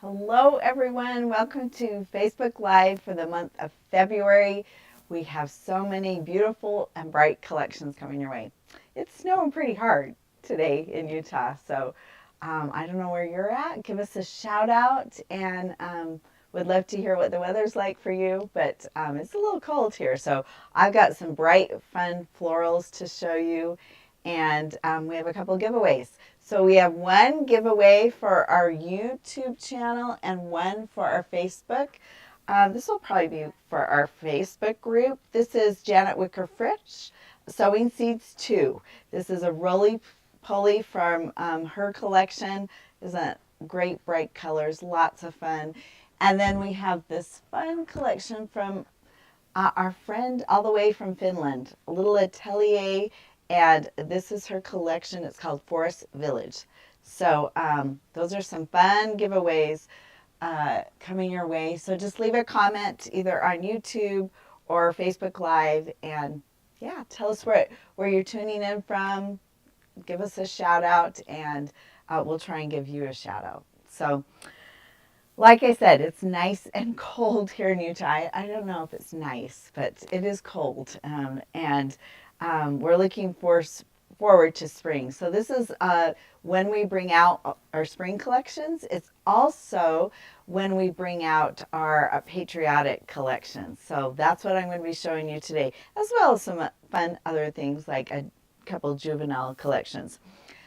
Hello everyone, welcome to Facebook Live for the month of February. We have so many beautiful and bright collections coming your way. It's snowing pretty hard today in Utah, so I don't know where you're at. Give us a shout out and would love to hear what the weather's like for you, but it's a little cold here, so I've got some bright, fun florals to show you, and we have a couple giveaways. So we have one giveaway for our YouTube channel and one for our Facebook. This will probably be for our Facebook group. This is Janet Wicker Fritsch, Sewing Seeds 2. This is a roly-poly from her collection. Isn't great bright colors, lots of fun. And then we have this fun collection from our friend all the way from Finland, a little atelier, and this is her collection. It's called Forest Village. So those are some fun giveaways coming your way. So just leave a comment either on YouTube or Facebook Live, and yeah, tell us where you're tuning in from. Give us a shout out, and we'll try and give you a shout out. So like I said, it's nice and cold here in Utah. I don't know if it's nice, but it is cold, and we're looking forward to spring. So this is when we bring out our spring collections. It's also when we bring out our patriotic collections. So that's what I'm going to be showing you today, as well as some fun other things like a couple juvenile collections.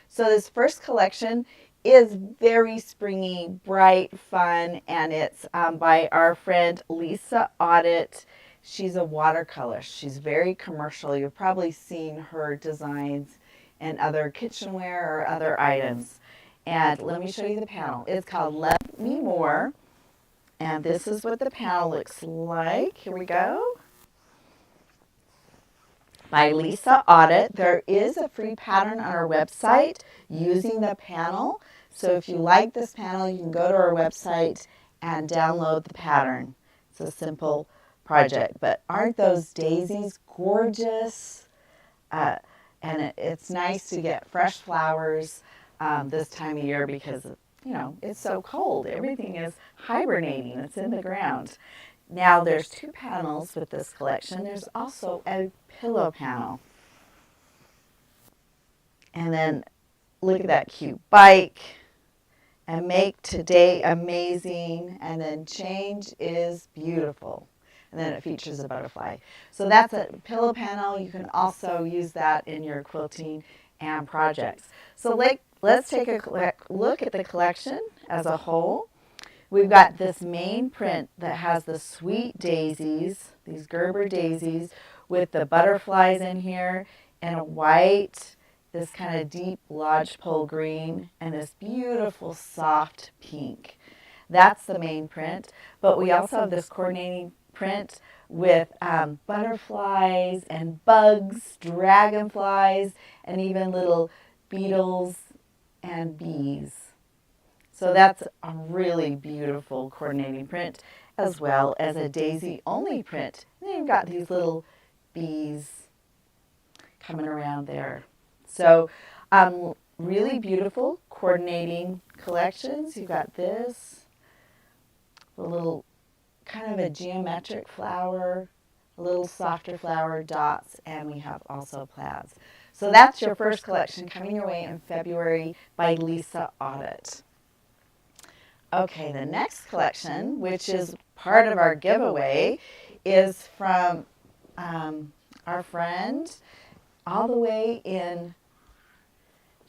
So this first collection is very springy, bright, fun, and it's by our friend Lisa Audit. She's a watercolor. She's very commercial. You've probably seen her designs in other kitchenware or other items. And let me show you the panel. It's called Love Me More, and this is what the panel looks like. Here we go. By Lisa Audit. There is a free pattern on our website using the panel. So if you like this panel, you can go to our website and download the pattern. It's a simple project. But aren't those daisies gorgeous? And it's nice to get fresh flowers this time of year because, you know, it's so cold. Everything is hibernating. It's in the ground. Now there's two panels with this collection. There's also a pillow panel. And then look at that cute bike. And make today amazing. And then change is beautiful. And then it features a butterfly. So that's a pillow panel. You can also use that in your quilting and projects. So let's take a look at the collection as a whole. We've got this main print that has the sweet daisies, these Gerber daisies, with the butterflies in here, and a white, this kind of deep lodgepole green, and this beautiful soft pink. That's the main print, but we also have this coordinating print with butterflies and bugs, dragonflies, and even little beetles and bees. So that's a really beautiful coordinating print, as well as a daisy only print. And then you've got these little bees coming around there. So really beautiful coordinating collections. You've got this, a little kind of a geometric flower, a little softer flower, dots, and we have also plaids. So that's your first collection coming your way in February by Lisa Audit. Okay, the next collection, which is part of our giveaway, is from our friend all the way in,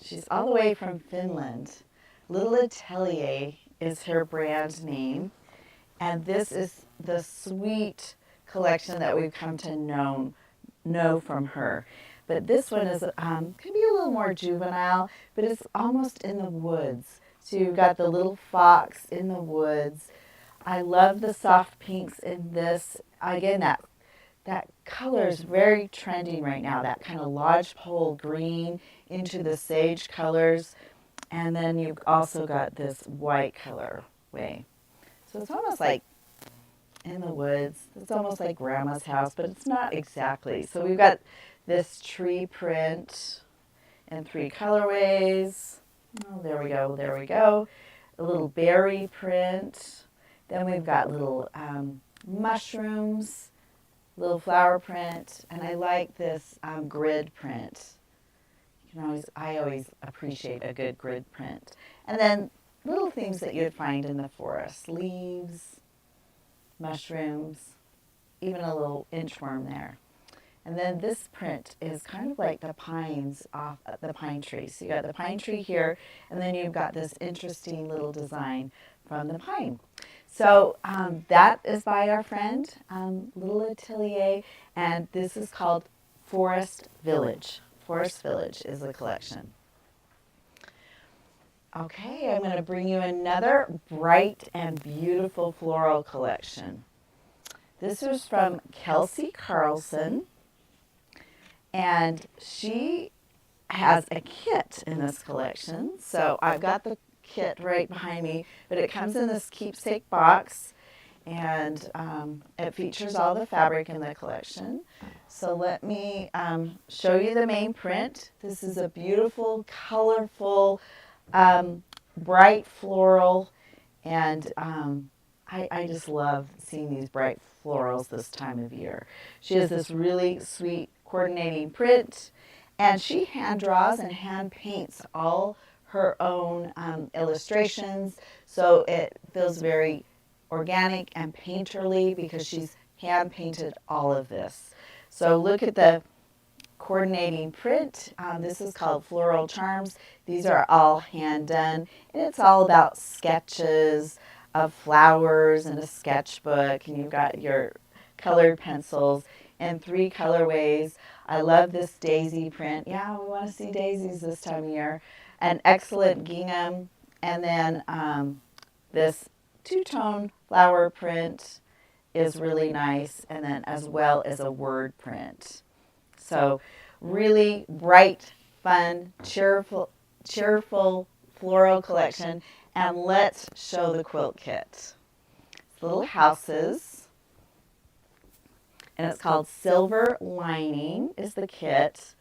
she's all the way from Finland. Little Atelier is her brand name, and this is the sweet collection that we've come to know from her. But this one is can be a little more juvenile, but it's almost in the woods. So you've got the little fox in the woods. I love the soft pinks in this. Again, that color is very trending right now, that kind of lodgepole green into the sage colors. And then you've also got this white color way. So it's almost like in the woods. It's almost like grandma's house, but it's not exactly. So we've got this tree print in 3 colorways. Oh, there we go, there we go. a little berry print. Then we've got little mushrooms, little flower print, and I like this grid print. I always appreciate a good grid print. And then little things that you'd find in the forest, leaves, mushrooms, even a little inchworm there. And then this print is kind of like the pines off the pine tree. So you got the pine tree here, and then you've got this interesting little design from the pine. So that is by our friend, Little Atelier, and this is called Forest Village. Forest Village is the collection. Okay, I'm going to bring you another bright and beautiful floral collection. This is from Kelsey Carlson, and she has a kit in this collection. So I've got the kit right behind me, but it comes in this keepsake box, and it features all the fabric in the collection. So let me show you the main print. This is a beautiful, colorful, bright floral, and I just love seeing these bright florals this time of year. She has this really sweet coordinating print, and she hand draws and hand paints all her own illustrations, so it feels very organic and painterly because she's hand painted all of this. So look at the coordinating print. This is called Floral Charms. These are all hand done, and it's all about sketches of flowers in a sketchbook, and you've got your colored pencils in 3 colorways. I love this daisy print. Yeah, we want to see daisies this time of year. An excellent gingham, and then this 2-tone flower print is really nice, and then as well as a word print. So really bright, fun, cheerful floral collection. And let's show the quilt kit. Little houses, and it's called Silver Lining is the kit.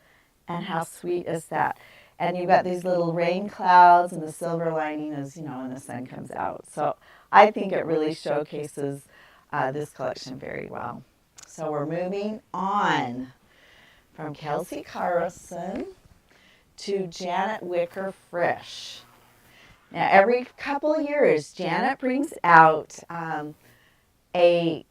And how sweet is that? And you've got these little rain clouds, and the silver lining is, when the sun comes out. So I think it really showcases this collection very well. So we're moving on from Kelsey Carlson to Janet Wicker Frisch. Now, every couple of years, Janet brings out a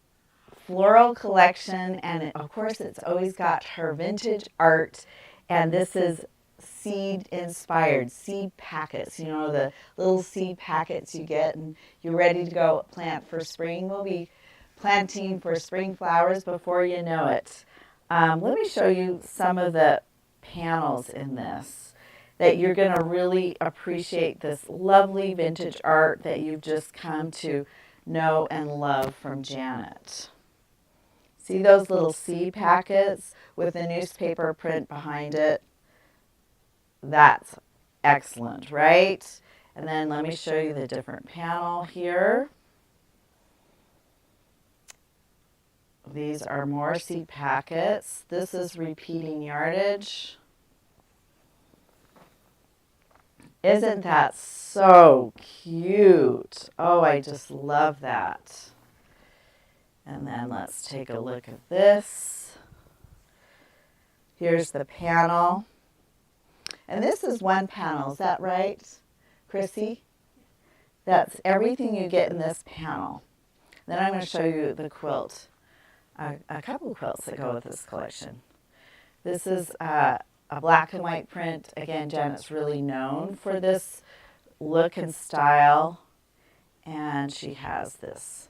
floral collection, and of course, it's always got her vintage art, and this is seed-inspired, seed packets, the little seed packets you get, and you're ready to go plant for spring. We'll be planting for spring flowers before you know it. Let me show you some of the panels in this that you're going to really appreciate, this lovely vintage art that you've just come to know and love from Janet. See those little seed packets with the newspaper print behind it? That's excellent, right? And then let me show you the different panel here. These are more seed packets. This is repeating yardage. Isn't that so cute? Oh, I just love that. And then let's take a look at this. Here's the panel. And this is one panel, is that right, Chrissy? That's everything you get in this panel. Then I'm going to show you the quilt, a couple of quilts that go with this collection. This is a black and white print. Again, Janet's really known for this look and style. And she has this.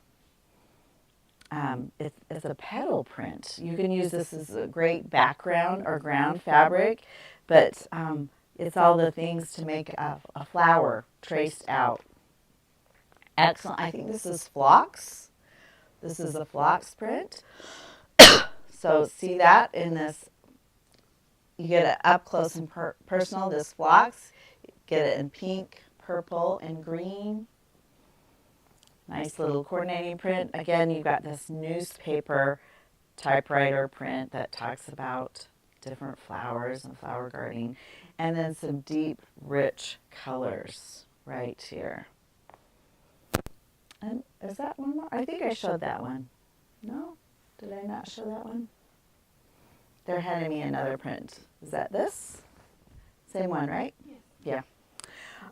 It's a petal print. You can use this as a great background or ground fabric, but it's all the things to make a flower traced out. Excellent. I think this is phlox. This is a phlox print. So see that in this, you get it up close and personal, this phlox. Get it in pink, purple, and green. Nice little coordinating print. Again, you've got this newspaper typewriter print that talks about different flowers and flower gardening. And then some deep, rich colors right here. And is that one more? I think I showed that one. No? Did I not show that one? They're handing me another print. Is that this? Same one, right? Yes. Yeah.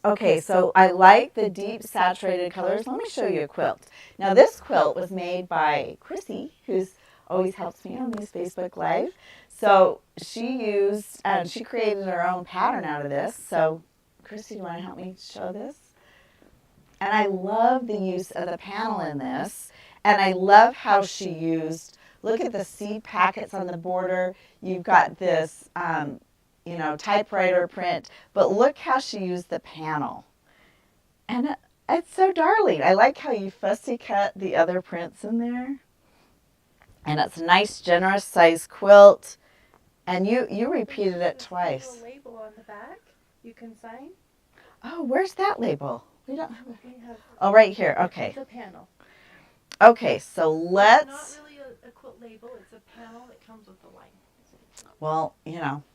Okay, so I like the deep saturated colors. Let me show you a quilt. Now this quilt was made by Chrissy, who's always helps me on these Facebook Live. So she created her own pattern out of this. So Chrissy, do you want to help me show this? And I love the use of the panel in this. And I love how she used, look at the seed packets on the border. You've got this, typewriter print. But look how she used the panel. And it's so darling. I like how you fussy cut the other prints in there. And it's a nice, generous size quilt. And you repeated it twice. There's a label on the back you can sign. Oh, where's that label? We don't have We have Oh, right here. Okay. the panel. Okay, so let's. It's not really a quilt label. It's a panel that comes with the line. Well,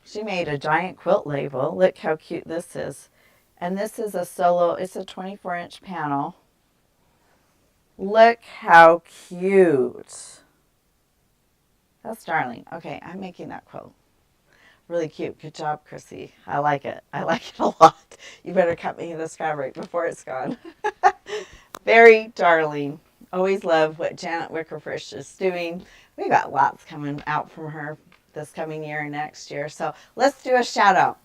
she made a giant quilt label. Look how cute this is. And this is a solo, it's a 24-inch panel. Look how cute. That's darling. Okay, I'm making that quilt. Really cute. Good job, Chrissy. I like it. I like it a lot. You better cut me this fabric before it's gone. Very darling. Always love what Janet Wickerfish is doing. We got lots coming out from her this coming year and next year. So let's do a shout out.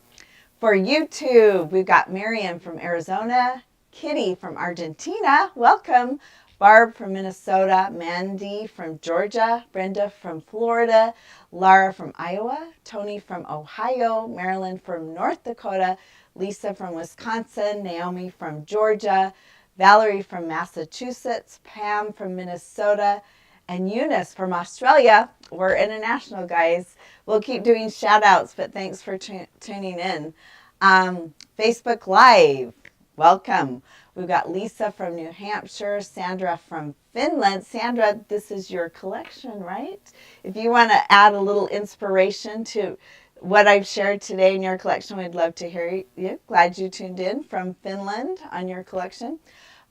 For YouTube, we've got Miriam from Arizona, Kitty from Argentina, welcome, Barb from Minnesota, Mandy from Georgia, Brenda from Florida, Lara from Iowa, Tony from Ohio, Marilyn from North Dakota, Lisa from Wisconsin, Naomi from Georgia, Valerie from Massachusetts, Pam from Minnesota, and Eunice from Australia. We're international, guys. We'll keep doing shout outs, but thanks for tuning in. Facebook Live, welcome. We've got Lisa from New Hampshire, Sandra from Finland. Sandra, this is your collection, right? If you want to add a little inspiration to what I've shared today in your collection, we'd love to hear you. Glad you tuned in from Finland on your collection.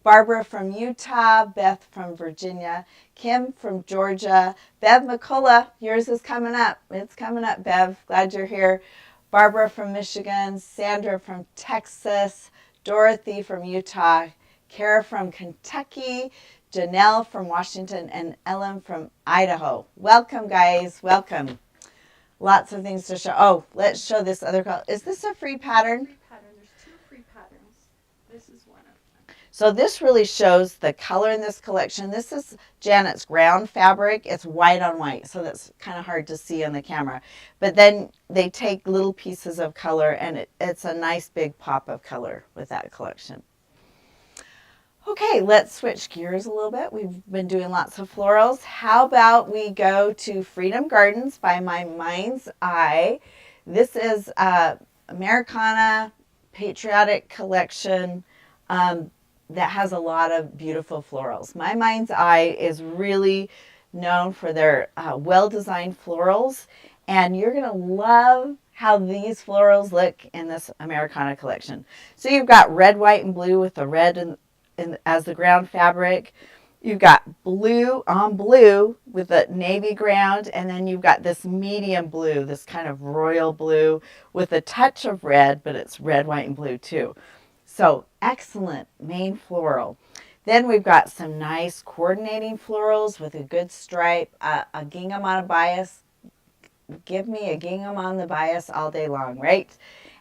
Barbara from Utah, Beth from Virginia, Kim from Georgia, Bev McCullough, yours is coming up. It's coming up, Bev. Glad you're here. Barbara from Michigan, Sandra from Texas, Dorothy from Utah, Kara from Kentucky, Janelle from Washington, and Ellen from Idaho. Welcome, guys. Welcome. Lots of things to show. Oh, let's show this other color. Is this a free pattern? Free pattern. There's 2 free patterns. This is one of them. So this really shows the color in this collection. This is Janet's ground fabric. It's white on white, so that's kind of hard to see on the camera. But then they take little pieces of color, and it's a nice big pop of color with that collection. Okay, let's switch gears a little bit. We've been doing lots of florals. How about we go to Freedom Gardens by My Mind's Eye. This is Americana Patriotic Collection that has a lot of beautiful florals. My Mind's Eye is really known for their well-designed florals, and you're going to love how these florals look in this Americana collection. So you've got red, white, and blue with the red as the ground fabric. You've got blue on blue with a navy ground, and then you've got this medium blue, this kind of royal blue with a touch of red, but it's red, white, and blue too. So excellent main floral. Then we've got some nice coordinating florals with a good stripe, a gingham on a bias. Give me a gingham on the bias all day long, right?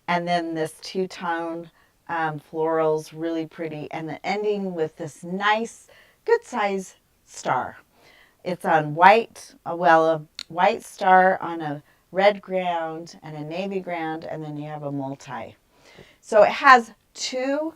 And then this two-tone florals, really pretty. And the ending with this nice, good size star. It's on white, a white star on a red ground and a navy ground, and then you have a multi. So it has 2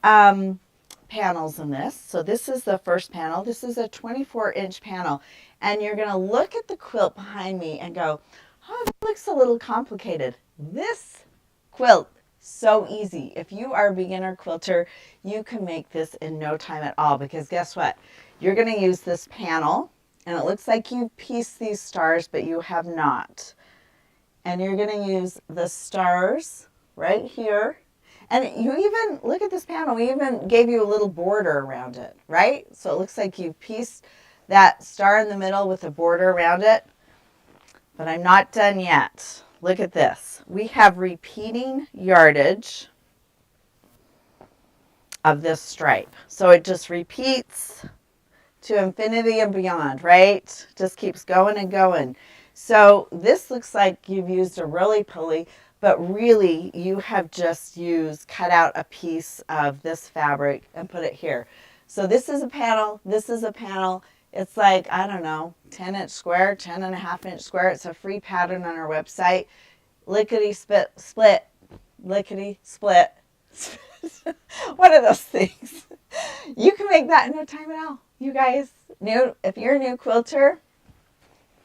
panels in this. So this is the first panel. This is a 24-inch panel. And you're going to look at the quilt behind me and go, oh, it looks a little complicated. This quilt, so easy. If you are a beginner quilter, you can make this in no time at all, because guess what? You're going to use this panel, and it looks like you've pieced these stars, but you have not. And you're going to use the stars right here. And you even, look at this panel, we even gave you a little border around it, right? So it looks like you pieced that star in the middle with a border around it. But I'm not done yet. Look at this. We have repeating yardage of this stripe. So it just repeats to infinity and beyond, right? Just keeps going and going. So this looks like you've used a roly-poly, but really you have just cut out a piece of this fabric and put it here. So this is a panel, this is a panel. It's like, I don't know, 10-inch square, 10.5-inch square. It's a free pattern on our website. Lickety split, lickety split. One of those things. You can make that in no time at all. You guys, if you're a new quilter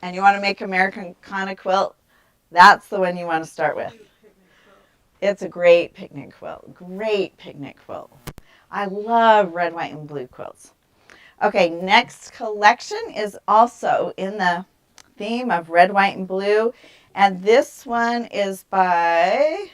and you want to make Americana quilt, that's the one you want to start with. It's a great picnic quilt. Great picnic quilt. I love red, white, and blue quilts. Okay, next collection is also in the theme of red, white, and blue. And this one is by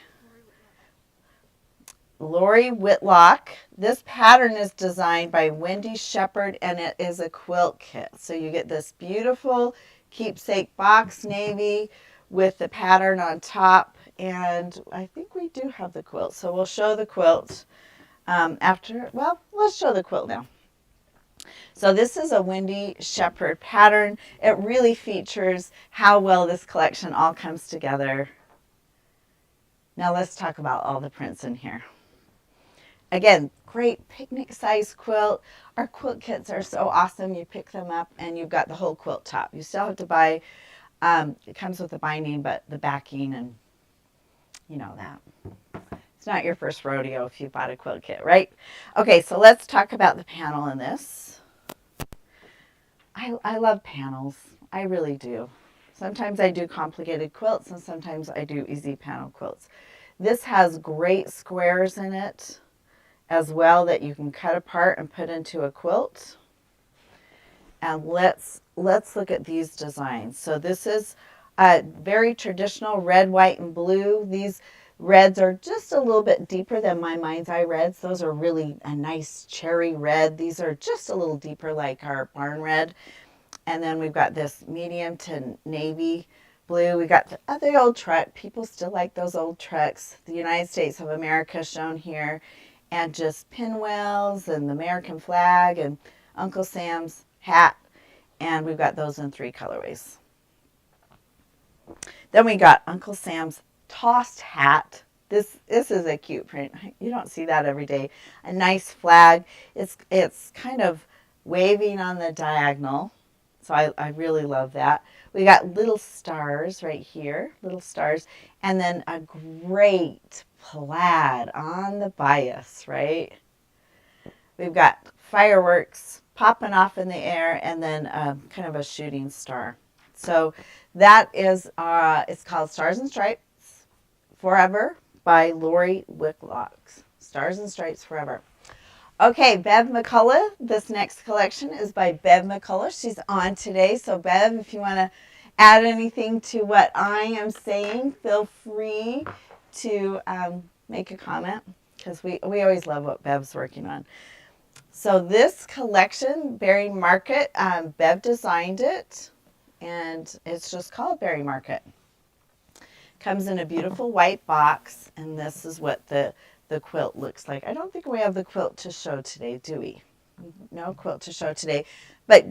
Lori Whitlock. This pattern is designed by Wendy Shepard, and it is a quilt kit. So you get this beautiful keepsake box navy with the pattern on top. And I think we do have the quilt. So we'll show the quilt after. Well, let's show the quilt now. So this is a Wendy Shepard pattern. It really features how well this collection all comes together. Now let's talk about all the prints in here. Again, great picnic size quilt. Our quilt kits are so awesome. You pick them up and you've got the whole quilt top. You still have to buy, it comes with the binding, but the backing and you know that. It's not your first rodeo if you bought a quilt kit, right? Okay, so let's talk about the panel in this. I love panels. I really do. Sometimes I do complicated quilts and sometimes I do easy panel quilts. This has great squares in it as well that you can cut apart and put into a quilt. And let's look at these designs. So this is a very traditional red, white, and blue. These reds are just a little bit deeper than my Mind's Eye reds. Those are really a nice cherry red. These are just a little deeper like our barn red. And then we've got this medium to navy blue. We got the old truck. People still like those old trucks. The United States of America shown here. And just pinwheels and the American flag and Uncle Sam's hat. And we've got those in 3 colorways. Then we got Uncle Sam's tossed hat. This is a cute print. You don't see that every day. A nice flag. It's kind of waving on the diagonal. So I really love that. We got little stars right here, little stars. And then a great plaid on the bias, right? We've got fireworks popping off in the air and then kind of a shooting star. So that is, it's called Stars and Stripes Forever by Lori Whitlock. Stars and Stripes Forever. Okay, Bev McCullough. This next collection is by Bev McCullough. She's on today. So Bev, if you want to add anything to what I am saying, feel free to make a comment because we always love what Bev's working on. So this collection, Berry Market, Bev designed it, and it's just called Berry Market. Comes in a beautiful white box, and this is what the quilt looks like. I don't think we have the quilt to show today, do we? No quilt to show today, but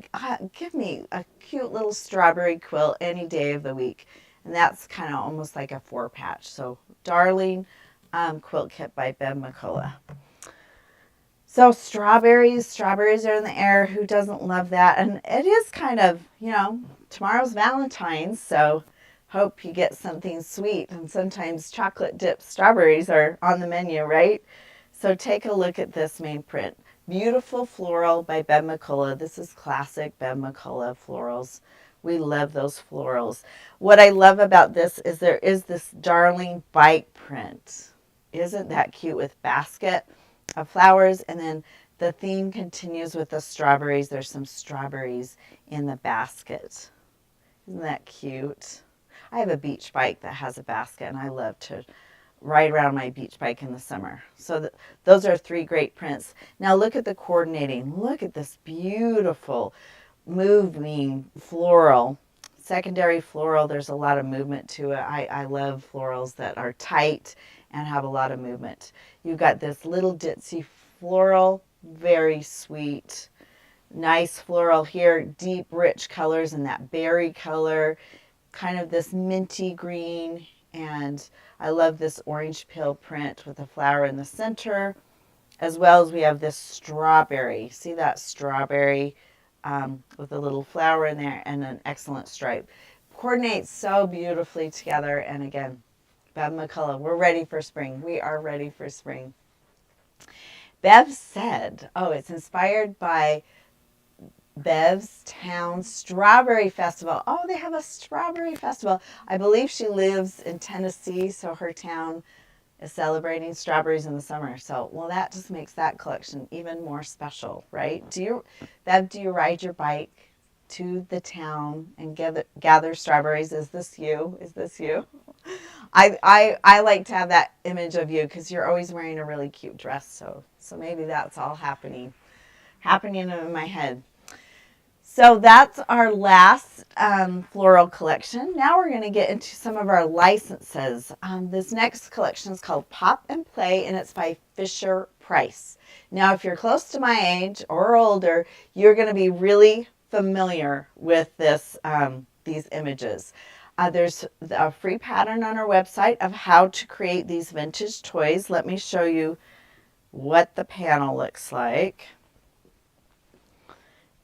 give me a cute little strawberry quilt any day of the week, and that's kind of almost like a 4-patch. So Darling quilt kit by Bev McCullough. So strawberries are in the air. Who doesn't love that? And it is kind of, tomorrow's Valentine's, so hope you get something sweet. And sometimes chocolate dipped strawberries are on the menu, right? So take a look at this main print. Beautiful floral by Bev McCullough. This is classic Bev McCullough florals. We love those florals. What I love about this is there is this darling bite print. Isn't that cute with basket of flowers? And then the theme continues with the strawberries. There's some strawberries in the basket. Isn't that cute? I have a beach bike that has a basket, and I love to ride around my beach bike in the summer. So those are 3 great prints. Now look at the coordinating. Look at this beautiful moving floral. Secondary floral, there's a lot of movement to it. I love florals that are tight and have a lot of movement. You've got this little ditzy floral, very sweet. Nice floral here, deep rich colors in that berry color, kind of this minty green, and I love this orange peel print with a flower in the center, as well as we have this strawberry. See that strawberry with a little flower in there and an excellent stripe. Coordinates so beautifully together. And again, Bev McCullough, we're ready for spring. We are ready for spring. Bev said, oh, it's inspired by Bev's Town Strawberry Festival. Oh, they have a strawberry festival. I believe she lives in Tennessee, so her town is celebrating strawberries in the summer. So, well, that just makes that collection even more special, right? Bev, do you ride your bike to the town and gather strawberries? Is this you? Is this you? I like to have that image of you because you're always wearing a really cute dress. So maybe that's all happening in my head. So that's our last floral collection. Now we're going to get into some of our licenses. This next collection is called Pop and Play, and it's by Fisher Price. Now, if you're close to my age or older, you're going to be really familiar with these images. There's a free pattern on our website of how to create these vintage toys. Let me show you what the panel looks like.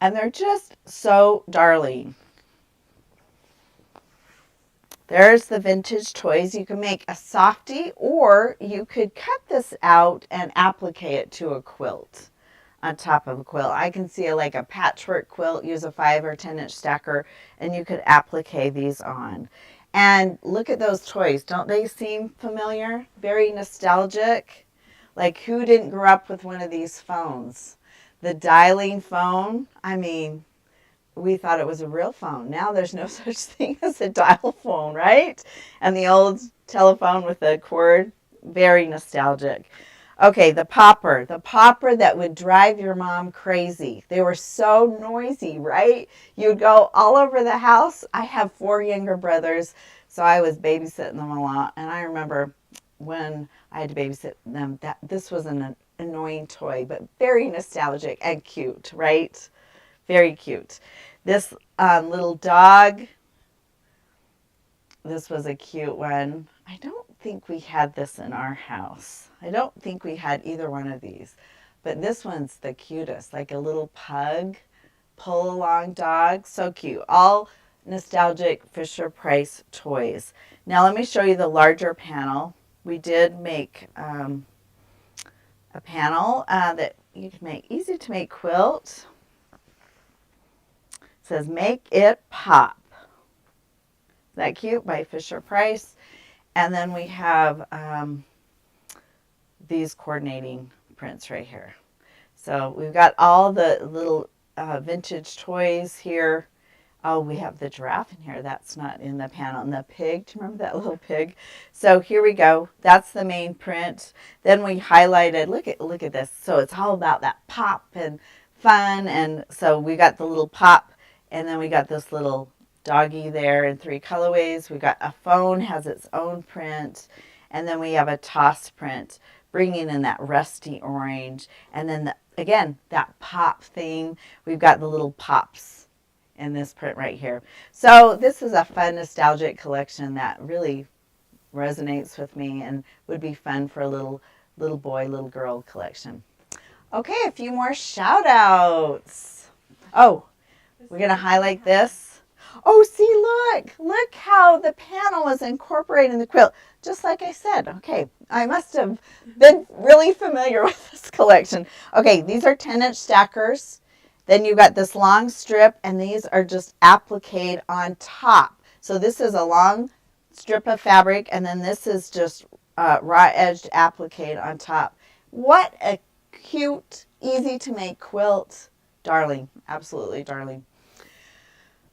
And they're just so darling. There's the vintage toys. You can make a softie, or you could cut this out and applique it to a quilt on top of a quilt. I can see like a patchwork quilt, use a 5 or 10 inch stacker, and you could applique these on. And look at those toys. Don't they seem familiar? Very nostalgic. Like, who didn't grow up with one of these phones? The dialing phone, I mean, we thought it was a real phone. Now there's no such thing as a dial phone, right? And the old telephone with the cord, very nostalgic. Okay, the popper that would drive your mom crazy. They were so noisy, right? You'd go all over the house. I have 4 younger brothers, so I was babysitting them a lot. And I remember when I had to babysit them, that this was an annoying toy, but very nostalgic and cute, right? Very cute. This little dog, this was a cute one. I don't think we had this in our house. I don't think we had either one of these, but this one's the cutest, like a little pug, pull along dog, so cute. All nostalgic Fisher Price toys. Now let me show you the larger panel. We did make a panel that you can make, easy to make quilt. It says Make It Pop. Is that cute? By Fisher Price. And then we have these coordinating prints right here. So we've got all the little vintage toys here. Oh, we have the giraffe in here. That's not in the panel. And the pig, do you remember that little pig? So here we go. That's the main print. Then we highlighted, look at this. So it's all about that pop and fun. And so we got the little pop, and then we got this little doggy there in 3 colorways. We got a phone, has its own print. And then we have a toss print, bringing in that rusty orange. And then, again, that pop theme. We've got the little pops in this print right here. So this is a fun nostalgic collection that really resonates with me and would be fun for a little boy, little girl collection. Okay, a few more shout outs. Oh, we're going to highlight this. Oh, see, look how the panel was incorporated in the quilt. Just like I said, okay, I must have been really familiar with this collection. Okay, these are 10-inch stackers. Then you've got this long strip, and these are just appliqued on top. So this is a long strip of fabric, and then this is just raw-edged appliqued on top. What a cute, easy-to-make quilt. Darling, absolutely darling.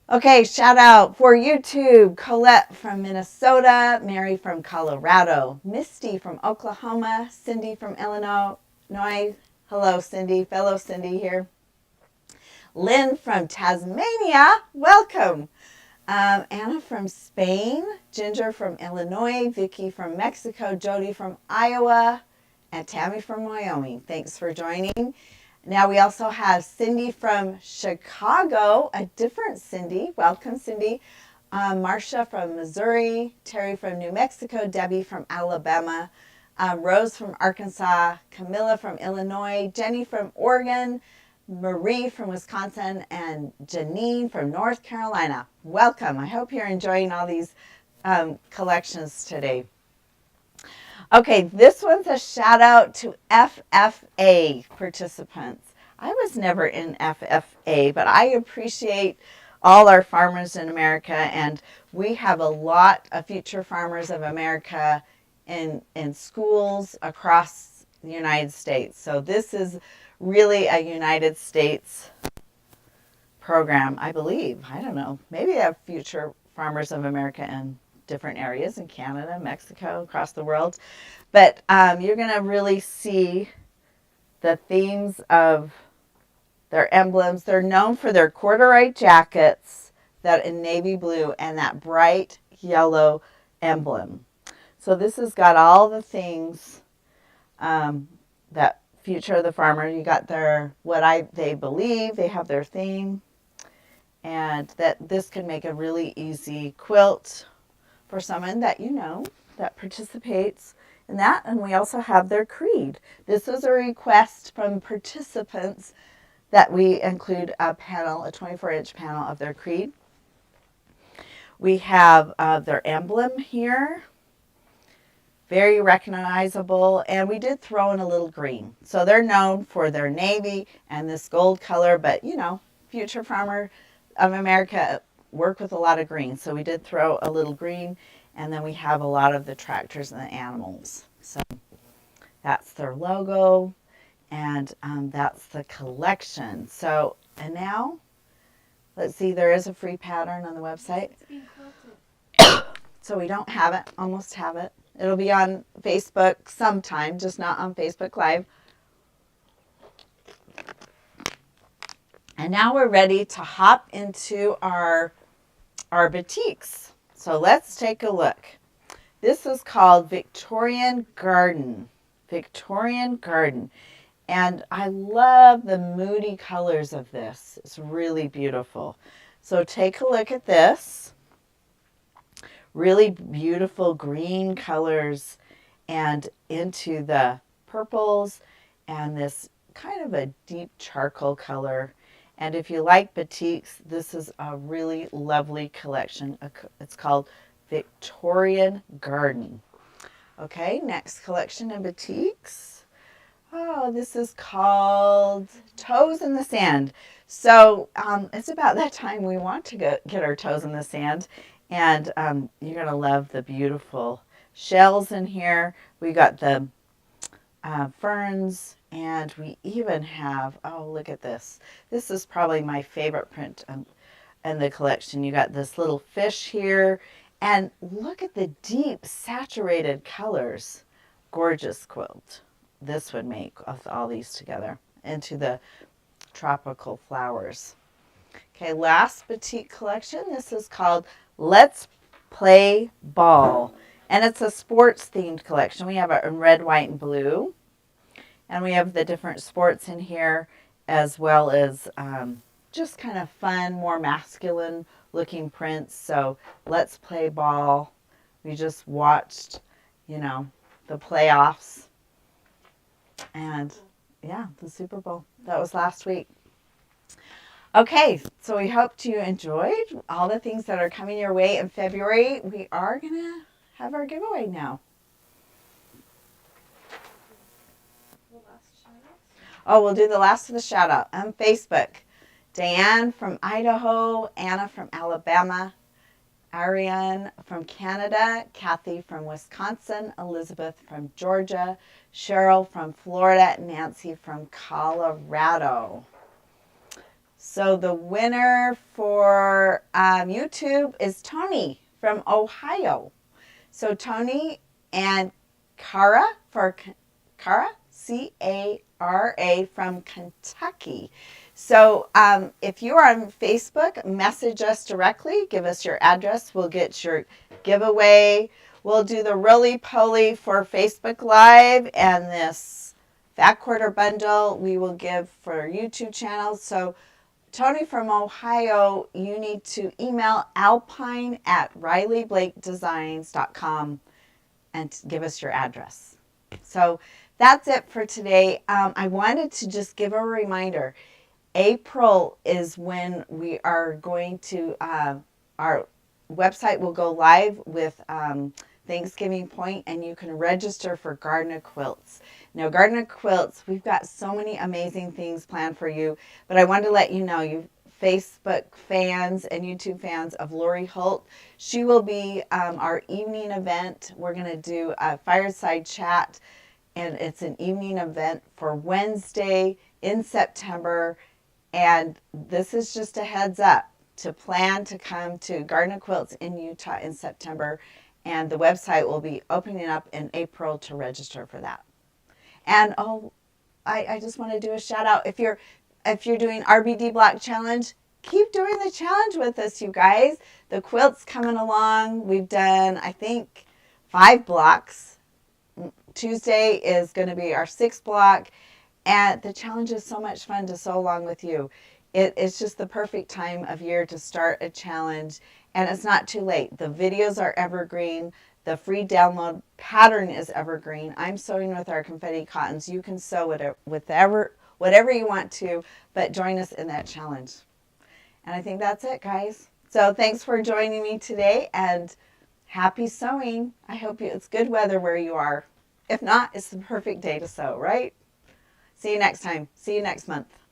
Okay, shout out for YouTube, Colette from Minnesota, Mary from Colorado, Misty from Oklahoma, Cindy from Illinois. Hello, Cindy, fellow Cindy here. Lynn from Tasmania, welcome. Anna from Spain, Ginger from Illinois, Vicky from Mexico, Jody from Iowa, and Tammy from Wyoming. Thanks for joining. Now we also have Cindy from Chicago, a different Cindy. Welcome, Cindy. Marcia from Missouri, Terry from New Mexico, Debbie from Alabama, Rose from Arkansas, Camilla from Illinois, Jenny from Oregon, Marie from Wisconsin, and Janine from North Carolina. Welcome. I hope you're enjoying all these collections today. Okay, this one's a shout out to FFA participants. I was never in FFA, but I appreciate all our farmers in America, and we have a lot of future farmers of America in schools across the United States. So this is really a United States program, I believe. I don't know. Maybe they have future farmers of America in different areas in Canada, Mexico, across the world. But you're going to really see the themes of their emblems. They're known for their corduroy jackets that in navy blue and that bright yellow emblem. So this has got all the things that future of the farmer. You got their they believe. They have their theme, and that this can make a really easy quilt for someone that you know that participates in that. And we also have their creed. This was a request from participants that we include a panel, a 24-inch panel of their creed. We have their emblem here, very recognizable, and we did throw in a little green. So they're known for their navy and this gold color, but you know, future farmer of America work with a lot of green. So we did throw a little green, and then we have a lot of the tractors and the animals. So that's their logo, and that's the collection. So, and now, let's see, there is a free pattern on the website. It's being quilted. So we don't have it, almost have it. It'll be on Facebook sometime, just not on Facebook Live. And now we're ready to hop into our batiks. So let's take a look. This is called Victorian Garden. Victorian Garden. And I love the moody colors of this. It's really beautiful. So take a look at this. Really beautiful green colors and into the purples and this kind of a deep charcoal color. And if you like batiks, this is a really lovely collection. It's called Victorian Garden. Okay, next collection of batiks. Oh, this is called Toes in the Sand. So it's about that time we want to get our toes in the sand. And you're going to love the beautiful shells in here. We got the ferns, and we even have, oh, look at this. This is probably my favorite print in the collection. You got this little fish here, and look at the deep saturated colors. Gorgeous quilt this would make of all these together into the tropical flowers. Okay, last batik collection. This is called Let's Play Ball, and it's a sports themed collection. We have it in red, white, and blue, and we have the different sports in here, as well as just kind of fun, more masculine looking prints. So Let's Play Ball. We just watched, you know, the playoffs, and yeah, the Super Bowl. That was last week. Okay, so we hope you enjoyed all the things that are coming your way in February. We are going to have our giveaway now. The last shout-outs. Oh, we'll do the last of the shout out on Facebook. Diane from Idaho, Anna from Alabama, Ariane from Canada, Kathy from Wisconsin, Elizabeth from Georgia, Cheryl from Florida, Nancy from Colorado. So the winner for YouTube is Tony from Ohio. So Tony and Cara Cara, Cara from Kentucky. So if you are on Facebook, message us directly. Give us your address. We'll get your giveaway. We'll do the roly-poly for Facebook Live, and this Fat Quarter Bundle we will give for YouTube channels. So Tony from Ohio, you need to email alpine@rileyblakedesigns.com and give us your address. So that's it for today. I wanted to just give a reminder. April is when we are going to, our website will go live with Thanksgiving Point, and you can register for Garden Quilts. Now, Garden Quilts, we've got so many amazing things planned for you, but I wanted to let you know, you Facebook fans and YouTube fans of Lori Holt, she will be our evening event. We're going to do a fireside chat, and it's an evening event for Wednesday in September. And this is just a heads up to plan to come to Garden Quilts in Utah in September. And the website will be opening up in April to register for that. And I just want to do a shout out. If you're doing RBD Block Challenge, keep doing the challenge with us, you guys. The quilt's coming along. We've done, I think, 5 blocks. Tuesday is going to be our 6th block. And the challenge is so much fun to sew along with you. It's just the perfect time of year to start a challenge. And it's not too late. The videos are evergreen. The free download pattern is evergreen. I'm sewing with our confetti cottons. You can sew whatever you want to, but join us in that challenge. And I think that's it, guys. So thanks for joining me today, and happy sewing. I hope it's good weather where you are. If not, it's the perfect day to sew, right? See you next time. See you next month.